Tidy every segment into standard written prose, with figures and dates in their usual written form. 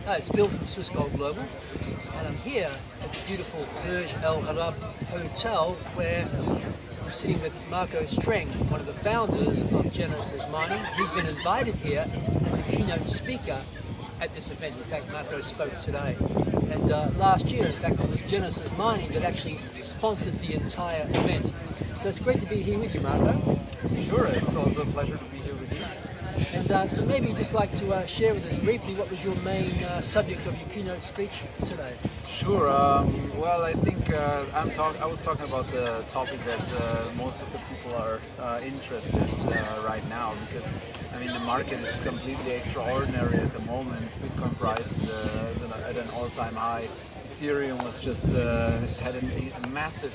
It's Bill from Swiss Gold Global, and I'm here at the beautiful Burj Al Arab Hotel where I'm sitting with Marco Streng, one of the founders of Genesis Mining. He's been invited here as a keynote speaker at this event. In fact, Marco spoke today. And last year, in fact, it was Genesis Mining that actually sponsored the entire event. So it's great to be here with you, Marco. Sure, it's also a pleasure to be here with you. And so maybe you'd just like to share with us briefly what was your main subject of your keynote speech today. Sure. Well, I think I was talking about the topic that most of the people are interested in right now, because I mean the market is completely extraordinary at the moment. Bitcoin price is at an all-time high. Ethereum was just had a massive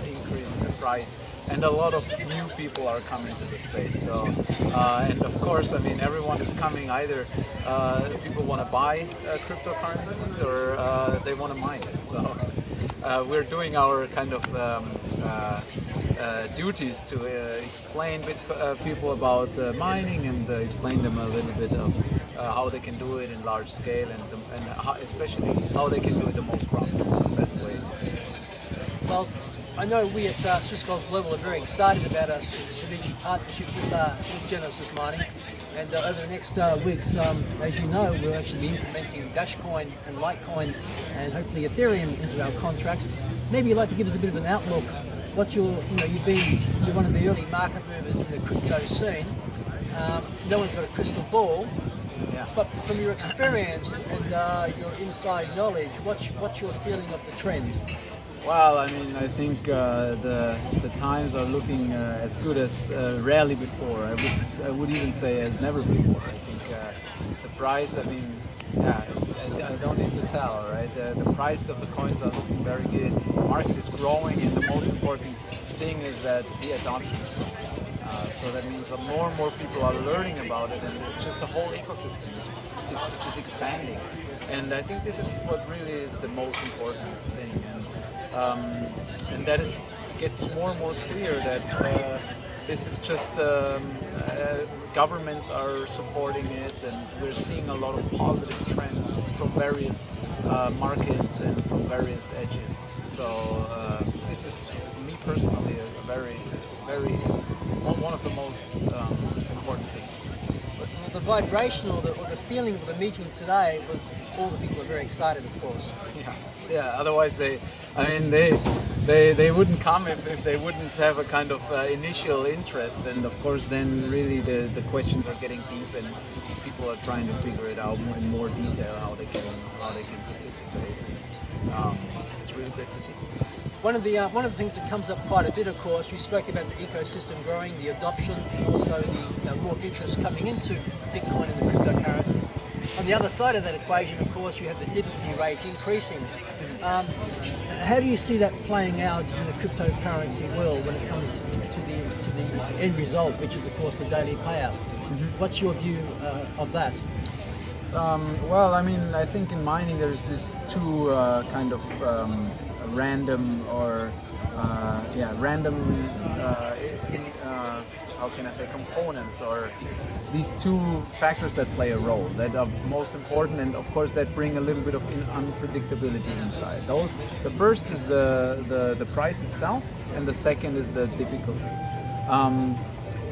increase in the price, and a lot of new people are coming to the space. So, and of course, I mean, everyone is coming. Either people want to buy cryptocurrencies or they want to mine it. So, we're doing our kind of duties to explain people about mining and explain them a little bit of how they can do it in large scale, and especially how they can do it the most profitable, the best way. Well, I know we at Swiss Gold Global are very excited about our strategic partnership with Genesis Mining, and over the next weeks, as you know, we'll actually be implementing Dashcoin and Litecoin and hopefully Ethereum into our contracts. Maybe you'd like to give us a bit of an outlook. What you're one of the early market movers in the crypto scene. No one's got a crystal ball. Yeah. But from your experience and your inside knowledge, what's your feeling of the trend? Well, I mean, I think the times are looking as good as rarely before. I would even say as never before. I think the price, I mean, yeah, I don't need to tell, right? The price of the coins are looking very good. The market is growing, and the most important thing is that the adoption is growing. So that means that more and more people are learning about it, and it's just the whole ecosystem is expanding. And I think this is what really is the most important thing. And that gets more and more clear that this is just governments are supporting it, and we're seeing a lot of positive trends from various markets and from various edges. So this is, for me personally, a very one of the most important things. But the vibration or the feeling of the meeting today was all the people are very excited, of course. Yeah. Otherwise, they wouldn't come if they wouldn't have a kind of initial interest. And of course, then really the questions are getting deep, and people are trying to figure it out in more detail how they can participate. It's really great to see. One of the things that comes up quite a bit, of course, you spoke about the ecosystem growing, the adoption, and also the raw interest coming into Bitcoin and the cryptocurrencies. On the other side of that equation, of course, you have the difficulty rate increasing. How do you see that playing out in the cryptocurrency world when it comes to the end result, which is, of course, the daily payout? Mm-hmm. What's your view of that? Well, I mean, I think in mining there's these two kind of random or how can I say, components, or these two factors that play a role that are most important, and of course that bring a little bit of unpredictability inside. The first is the price itself, and the second is the difficulty.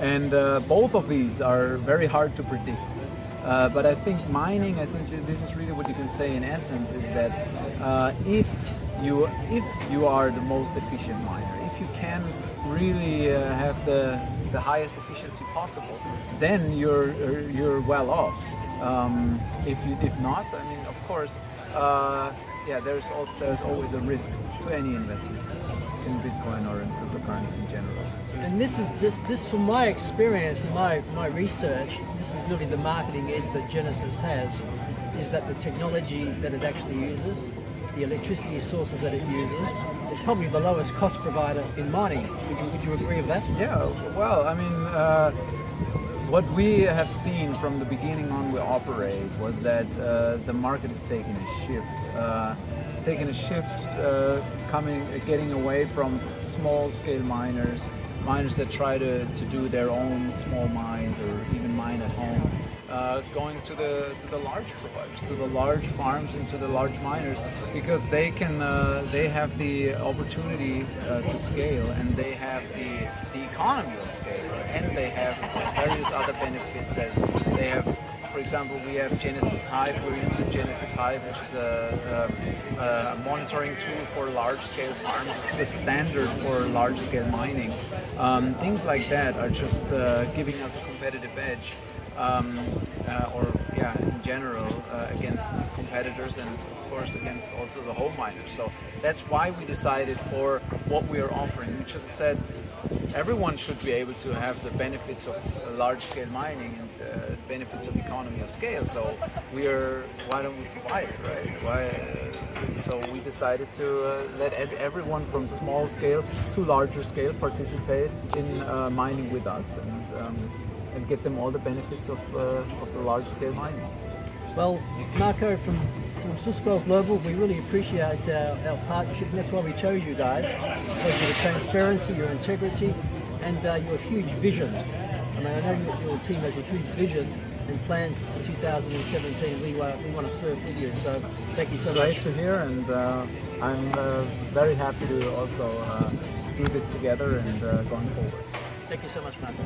And both of these are very hard to predict. But I think mining, I think this is really what you can say in essence, is that if you are the most efficient miner, if you can really have the highest efficiency possible, then you're well off. If not, I mean, of course, there's always a risk to any investment in Bitcoin or in cryptocurrency in general. And this from my experience and my research, this is really the marketing edge that Genesis has, is that the technology that it actually uses, the electricity sources that it uses, is probably the lowest cost provider in mining. Would you agree with that? Yeah, well, I mean, what we have seen from the beginning on we operate was that the market is taking a shift. It's taking a shift, getting away from small-scale miners that try to do their own small mines or even mine at home, going to the large providers, to the large farms, and to the large miners, because they can they have the opportunity to scale, and they have the economy of scale, and they have various other benefits. As they have, for example, we have Genesis Hive. We're using Genesis Hive, which is a monitoring tool for large-scale farms. It's the standard for large-scale mining. Things like that are just giving us a competitive edge, in general, against competitors, and of course against also the home miners. So that's why we decided for what we are offering. We just said everyone should be able to have the benefits of large-scale mining and benefits of economy of scale. So why don't we provide it, right? So we decided to let everyone from small scale to larger scale participate in mining with us, and get them all the benefits of the large-scale mining. Well, Marco, from Swissquote Global, we really appreciate our partnership, and that's why we chose you guys, because of your transparency, your integrity, and your huge vision. I mean, I know your team has a huge vision and plan for 2017. We want to serve with you, so thank you so much. Great to hear, and I'm very happy to also do this together and going forward. Thank you so much, Marco.